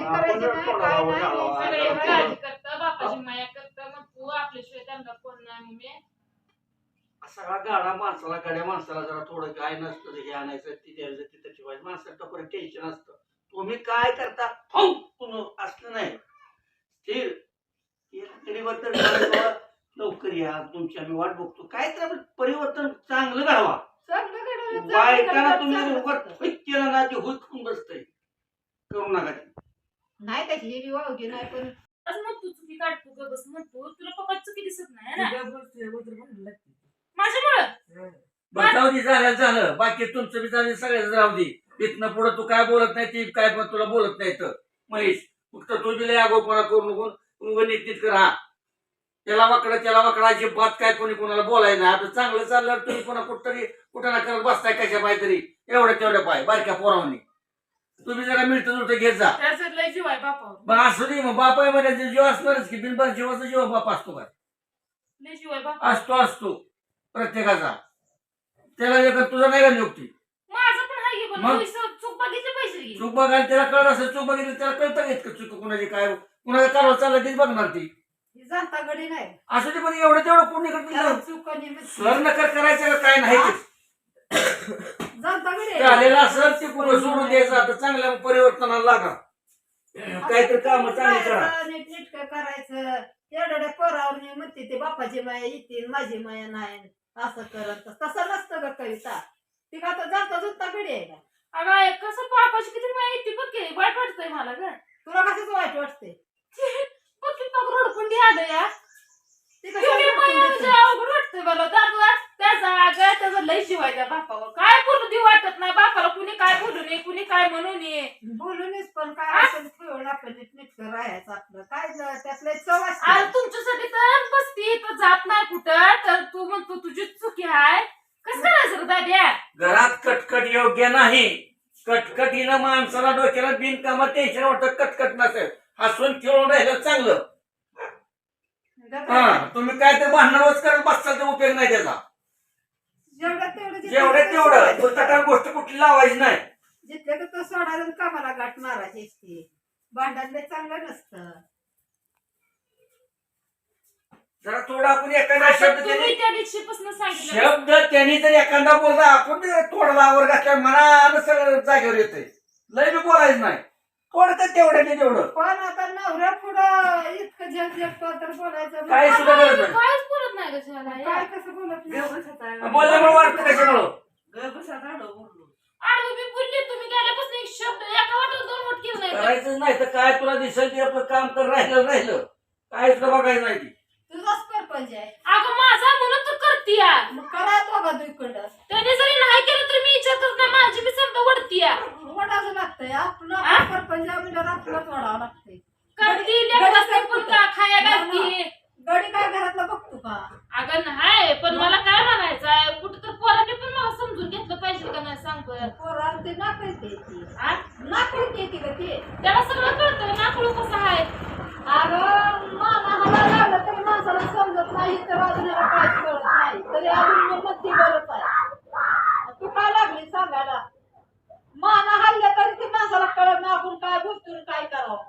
करायची नाही, काय नाही. सगळे काळजी करतं, बापाची माया करतं, मग तू आपल्याशिवाय त्यांना कोण नाही मम्मी. सगळा गाडा माणसाला गड्या माणसाला जरा थोडं काय नसतं हे आणायचं ती द्यायचं तिथं ठेवायचं माणसाला परत टेन्शन असतं. तुम्ही काय करता हो तुम्ही असलं नाही स्थिर परिवर्तन लवकर या तुमची आम्ही वाट बघतो काय तर परिवर्तन चांगलं घडवा. चांगलं घडवलं, बायकांना चांगलं तुम्ही घडवलं, उगाच चांगलं. फिट केलं ना ते हुई खाऊन बसतंय करू नका ते. नाही त्याची ही बी वावगी नाही पण असं मग तू चुकी काढतो ग बस म्हणतो तुला पप्पा चुकी दिसत नाही ना माझ्यामुळं. बचावती झालं झालं बाकी तुमचं बी झालं सगळ्याच राहू दे. इथनं पुढे तू काय बोलत नाही ती काय पण तुला बोलत नाही तर महेश फक्त तू दिले आगोपणा करू नको नीट कर. हा त्याला वाकडा अजिबात काय कोणी कोणाला बोलायला नाही. आता चांगलं चालल्यावर तुम्ही कोणा कुठं ना करत बसताय कशा पाय तरी एवढ्या तेवढ्या पाय बारक्या पोरावनी तुम्ही जरा मिळतं जुळतं घेत जा. त्याच्यात लय जीव आहे बापावर, मग असू दे मग बाप आहे म्हणजे जीव असणारच की बिनबार जीवाचा जीव बाप असतो काय लय जीव आहे बापा. असतो प्रत्येकाचा. त्याला एक तुझा नाही का युक्ती माझं पण आहे की पण मग? पैसे चूक बघितले पैसे घे. चूक बघायला त्याला कळत असेल चूक बघितली त्याला कळतं घेत का चूक कुणाची काय कुणाचा कारवा चालला तीच बघणार ती. ही जाता गडी नाही असू दे पण एवढं तेवढं कोणी त्याला करत चुकाने लग्न करायचं का काय नाही ते. जाता गडी आहे. झालेलं असं ते कुठं सोडून द्यायचं आता चांगल्या परिवर्तनाला लागा काहीतरी काम चांगली करा. नीटनेटकं करायचं एवढ्या पोरावर मी म्हणते ते बापाची माया येतील माझी माया नाही असं करत तसं नसतं ग कविता. ती का तर जाता जुता गडी आहे का अगं आहे, कसं बापाची किती माहिती बघ की वाईट वाटतंय मला ग. तुला कसंच वाईट वाटते बघ की बघ रडकुंडी आलं या ती एवढी माया म्हणजे अवघड वाटतंय मला. दादवा त्याचा अगं त्याचा लय शिवाय त्या बापावर काय बोलू दे वाटत नाही बापाला. कुणी काय बोलू नये कुणी काय म्हणू नये बोलूनच पण काय असेल ठेवून आपण नीटनेटकं राहायचं आपलं काय त्यातलं चव असते. अरे तुमच्यासाठी तर बसती तर जात नाही कुठं तर तू म्हणतो तुझी चुकी आहे. कसं करायचं रे दाद्या. घरात कटकट योग्य नाही. कटकटीनं माणसाला डोक्याला बिनकामात टेन्शन वाटत कटकट नसेल हसून खेळून राहिलं चांगलं. हा तुम्ही काय तर भांडण रोज करत बसताल तर उपयोग नाही त्याचा. जेवढं पुस्तकात गोष्ट कुठली लावायची नाही. जिथलं तर सोडायला कामाला गाठ मारायची असते. भांडण चांगलं नसतं. जरा थोडं आपण एखादा शब्द तुम्ही त्या दिवशीपासून सांगितलं शब्द त्यांनी जर एखादा बोलला आपण थोडा लावर घातल्या मनानं सगळं जागेवर येतंय. लय बी बोलायचं नाही थोडं तेवढं ते तेवढं. पण आता नवऱ्या पुढं इतकं जग जगतो तर बोलायचं काय सुद्धा गरज नाही. काहीच बोलत नाही ग शिवाला. काय कसं बोलत नाही. बोलल्यामुळे वाटतं कशामुळं आडवं मी बोलले तुम्ही गेल्यापासून एक शब्द एका वाटत दोन वाट केलं नाही. करायचं नाही तर काय तुला दिसेल ते आपलं काम कर राहिलं काय सुद्धा बघायचं नाही ती. तुझाच परपंच आहे अगं माझा म्हणून तर करती या. मग करा तो का दुईकडं त्याने जरी नाही केलं तर मी विचारतच नाही माझी मी समजा वडती या. वडाचं लागतंय आपलं परपंच आपलंच वडावं लागतंय. करती लेकराचं पण का खाया घालती. गडी काय घरातलं बघतो का अगं नाही पण मला काय म्हणायचंय कुठं तर पोराने पण मला समजून घेतलं पाहिजे का नाही सांग बरं. पोराला ते नाकळते ती आ? नाकळते ती का ते त्याला सगळं कळतं नाकळू कसं आहे. अगं मानाला लागलं तरी माणसाला समजत नाही तर अजून याला काहीच कळत नाही तरी अजून मी मस्ती करत आहे. तू काय लागली सांगायला माना हल्ल्या तरी ते माणसाला कळत नाही आपण काय बोलतो काय करावं.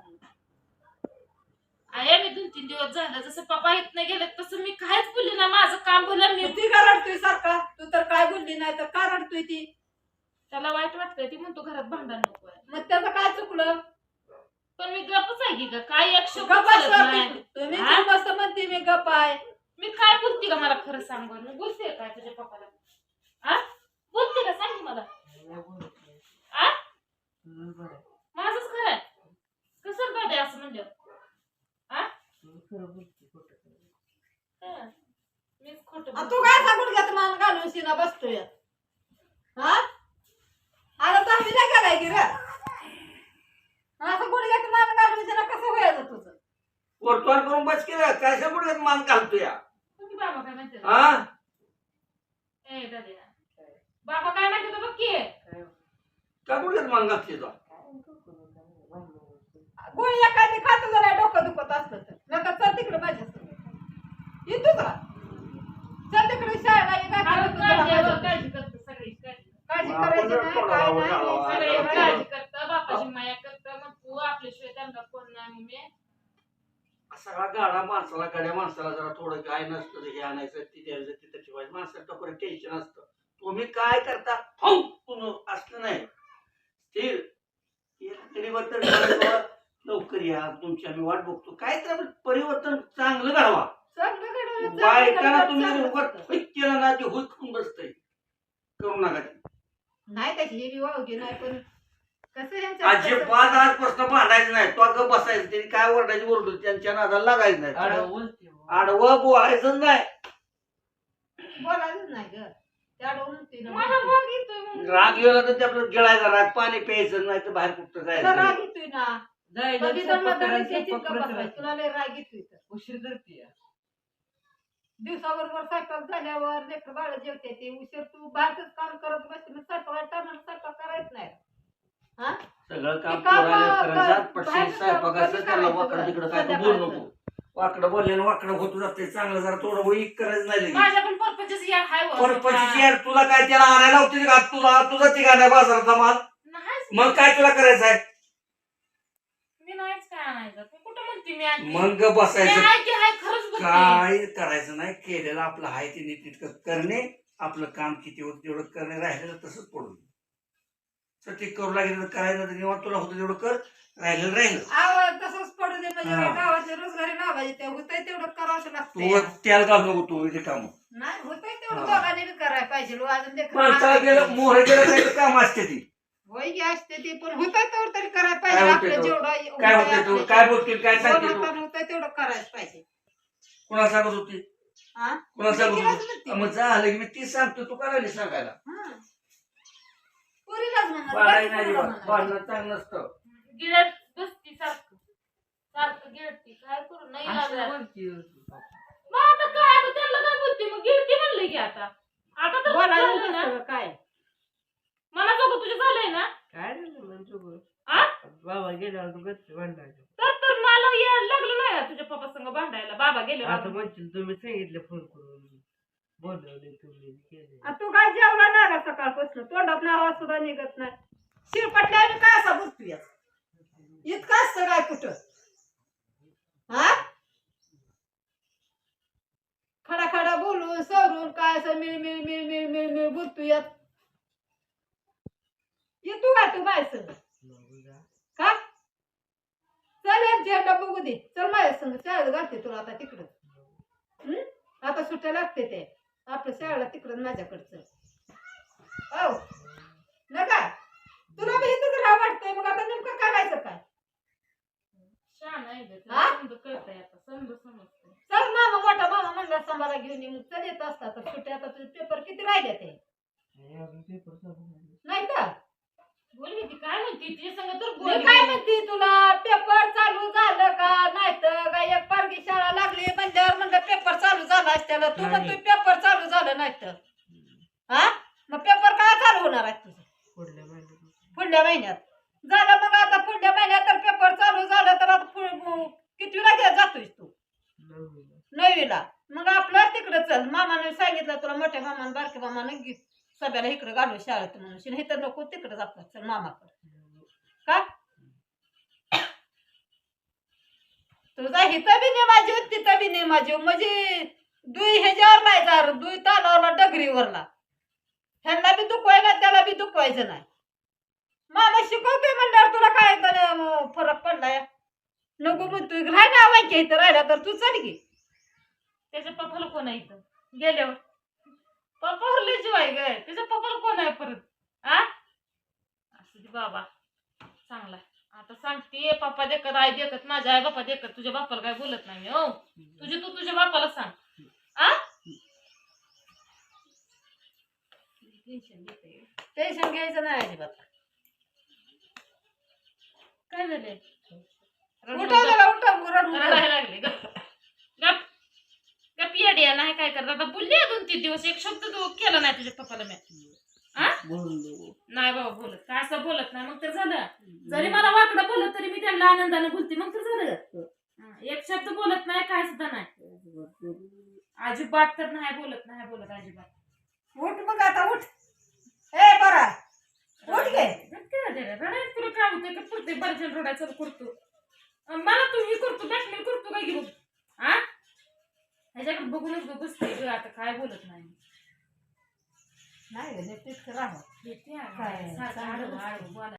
आहे मी 2-3 दिवस झालं जसं पप्पा येत नाही गेले तसं मी काहीच बोलली ना माझं काम बोललं मी. ती का रडतोय सारखा तू तर काय बोलली नाही तर का रडतोय ती. त्याला वाईट वाटतंय ती म्हणतो घरात भांडण नको आहे. मग त्याचं काय चुकलं पण मी गपच आहे की ग काय एक शब्द गप बोलत नाही. तुम्ही हा? मस्त म्हणते मी गप आहे. मी काय बोलते का मला खरं सांग बरं मी बोलते काय तुझ्या पप्पाला. आ बोलते का सांग की मला. आ माझंच खरं आहे कसं दादे असं म्हणलं. आ मीच खोटं आ, तू काय सांगून घेत मान घालून शिना बसतोय हा आता दहावी नाही कराय की रे असं गुडघ्यात मान घालून शिना कसं व्हायचं तुझं. वर्तमान करून बस केलं काय पुढे मान घालतो या. बोलते. बाबा काय म्हणते हा ए दादे बाबा काय म्हणते बघ की. का पुढे मान घालते तो. गोळी एखादी खात जरा डोकं दुखत असलं तर नका चल तिकडे माझ्या येतो का चल तिकडे शाळेला ये काय अगं, करतो तुला माझ्या. काळजी करतो सगळी काळजी करायची नाही काय नाही सगळे काळजी करतं बापाची माया करतं मग तू आपल्याशिवाय त्यांना दंगा कोण नाही मम्मी. सगळा गाडा माणसाला गाड्या माणसाला जरा थोडं काय नसतं हे आणायचं ती द्यायचं तिथं ठेवायचं माणसाला परत टेन्शन असतं. तुम्ही काय करता असलं नाही स्थिर परिवर्तन करायचं. लवकर या तुमची आम्ही वाट बघतो. काय तर परिवर्तन चांगलं घडवा. चांगलं घडवलं, बायकांना चांगलं तुम्ही घडवलं, उगाच चांगलं. फिक केलं ना ते होत खूप बसतंय. करू नका ते. नाही त्याची ही वावगी नाही पण कसं ह्यांचं- अजिबात आजपासून भांडायचं नाही. तो अगं बसायचं त्यांनी काय ओरडायची ओरडू त्यांच्या नादाला लागायचं नाही. आडवं बोलायचं नाही. बोलायचंच नाही ग त्याला म्हणते ना. मला राग येतोय मम्मी. राग गेला तर ते आपलं गिळायचा राग पाणी प्यायचं नाही तर बाहेर कुठं तुला जायचं. राग येतोय ना कधी तर म्हातारी त्याचीच गप्प बसायची. तुला लय राग येतोय तर. उशीर करते दिवसाबरोबर स्वयंपाक झाल्यावर लेकर बाळ जेवते ते उशीर तू बाहेरच काम करत बसते मग स्वयंपाक करायच नाही. हा सगळं काम ते काम पोराला करायचं. कर- पटशीर बाहेरचं स्वयंपाकाचं कधी त्याला करायचं वाकडं बरं? तिकडं काय तर संध्याकाळचं. बोलू नको. वाकडं बोलल्यानं वाकडं होत जाते. चांगलं जरा थोडं वैक करायचं नाही लगेच. माझ्या पण पर्पजच या हाय वर. परपंचीची यार तुला काय त्याला आणायला होती का तुझा तिघा नाही बाजाराचा माल. नाहीच मग काय तुला करायचं आहे. मी नाहीच काय आणायचं. तू कुठं म्हणते मी आणते? मग मी बसायचं. हाय की हाय खरंच बोलते. काय करायचं नाही. केलेलं आपलं आहे ते नीटनेटकं करणे. आपलं काम किती होतं तेवढं करणे. राहिलेलं तसंच पडून ते करू लागेल करायचं तर निवांत तुला होतं तेवढं कर. राहिलेलं राहिलं. आवाज तसंच पडू दे म्हणजे हा. गावातले रोजगारी लावायचे ते होतंय तेवढं करावं तू लागतं. त्याला घालू नको तू इथे काम. नाही होतंय तेवढं हा. दोघांनी बी करायला पाहिजे अजून लेकरं माणसाला लहान गेलं आहेत. मोहर गेलं नाही तर काम असते ती. होय की असते ती पण होतंय तेवढं तरी करायला काय पाहिजे. होतंय आपलं तेवढं? जेवढं काय होतंय होते तू आपलं काय बोलतील काय जेवढं सांगते तू. हातानं होतंय तेवढं करायला पाहिजे. कोणाला सांगत होती हा? कोणाला सांगत लेकीलाच होती. म्हणते. मग झालं की मी तीच सांगतो तू करायला सांगायला. हा. पोरीलाच म्हणणार, बाळाही बाकी नाही कोणाला बा. म्हणणार? भांडणं चांगलं नसतं. गिळत बसती सारखं सारखं गिळती काय करू नाही लागत. मग आता काय आता त्यांना काय बोलते मग गिळती म्हणले की आता आता तर बोलायला झालं ना. नसतं काय मला दोघं तुझे झालंय ना. काय झालं म्हणजे आ? बाबा गेल्यावर तू गच्च भांडायचं. तर मला यायला लागलं नाही का तुझ्या पप्पा संग भांडायला. बाबा गेले आता म्हणशील तुम्ही सांगितलं फोन करून बोलवले तुम्ही केले. आणि तू काय जेवला ना का सकाळपासून तोंडात आवाज सुद्धा निघत नाही. शिरपटल्याने काय असा बोलतोय इतका असतं काय कुठं हा खडा खडा बोलून सरून काय असं मिळ मिळ मिळ मिळ मिळ मिळ बोलतोय येतो का तू माझ्या संग का चल एक झेंडा बघू दे चल माझ्या संग शाळेत घालते तुला आता तिकडं आता सुट्ट्या लागते ते आपल्या शाळेला तिकडं माझ्याकडचं हो नका तुला बी इथंच राहा वाटतंय मग आता नेमकं करायचं काय छान आहे ग. हा? समज कळतंय आता समजतंय. चल मामा मोठा मामा म्हणला सांभाळा घेऊन ये मग चल येत असता तर सुट्ट्या आता तुझे पेपर किती राहिले ते नाही का बोल ती काय म्हणते तिच्या संग तर मी बोल. काय म्हणते तुला पेपर चालू झालं का नाही तर काय एक पारगी शाळा लागली म्हणल्यावर म्हणलं पेपर चालू झाला त्याला तू म्हणतो पेपर चालू झालं नाही तर हा मग पेपर काय चालू होणार आहे तुझं पुढल्या महिन्यात झालं मग आता पुढल्या महिन्यात तर पेपर चालू झालं तर आता कितवीला जातोय तू 9वीला मग आपलं तिकडं चल मामाने सांगितलं तुला मोठ्या मामाने बारक्या मामाने सगळ्याला इकडे घालू शाळेत म्हणून हे तर नको तिकडे जातात चल मामाकडे का तुझा हिथं बी नाही माझी तिथं बी नाही माझी म्हणजे दुई ह्याच्यावर नाही जा दुई तालावरला डगरीवरला ह्यांना बी दुखवायला त्याला बी दुखवायचं नाही मामा शिकवतोय म्हणल्यावर तुला काय फरक पडलाय नको म्हणतोय राहायला आवायचे इथं राहिला तर तू चल की त्याच्या पप्पाला कोण आहे इथं गेल्यावर पप्पावर लय जीव आहे ग. त्याच्या पप्पाला कोण आहे परत आ असू दे बाबा चांगला आता सांगते पप्पा देखत आई देखत माझ्या आई बाप्पा देखत तुझ्या बाप्पाला काय बोलत नाही मी. हो तू तुझ्या बाप्पाला सांग आ टेन्शन घ्यायचं नाही अजिबात काय झालंय उठा लागले गप येड्या नाही काय करत आता बोलली 2-3 दिवस एक शब्द तू केला नाही तुझ्या पप्पाला मी नाही बाबा बोलत काय असं बोलत नाही मग तर झालं जरी मला वाकडं बोलत तरी मी त्यांना आनंदाने बोलते मग तर झालं एक शब्द बोलत नाही काय सुद्धा नाही अजिबात तर नाही बोलत अजिबात उठ मग आता उठ ए बरा उठ गे रडायचं तुला काय होतंय का पुरते बर्जन रडायचं करतो मला तू हे करतो ब्लॅकमेल करतो काय की बघ हा ह्याच्याकडे बघूनच बसते ग आता काय बोलत नाही नाही नीट राहा येते काय? सारखं आडवं आडवं बोलायला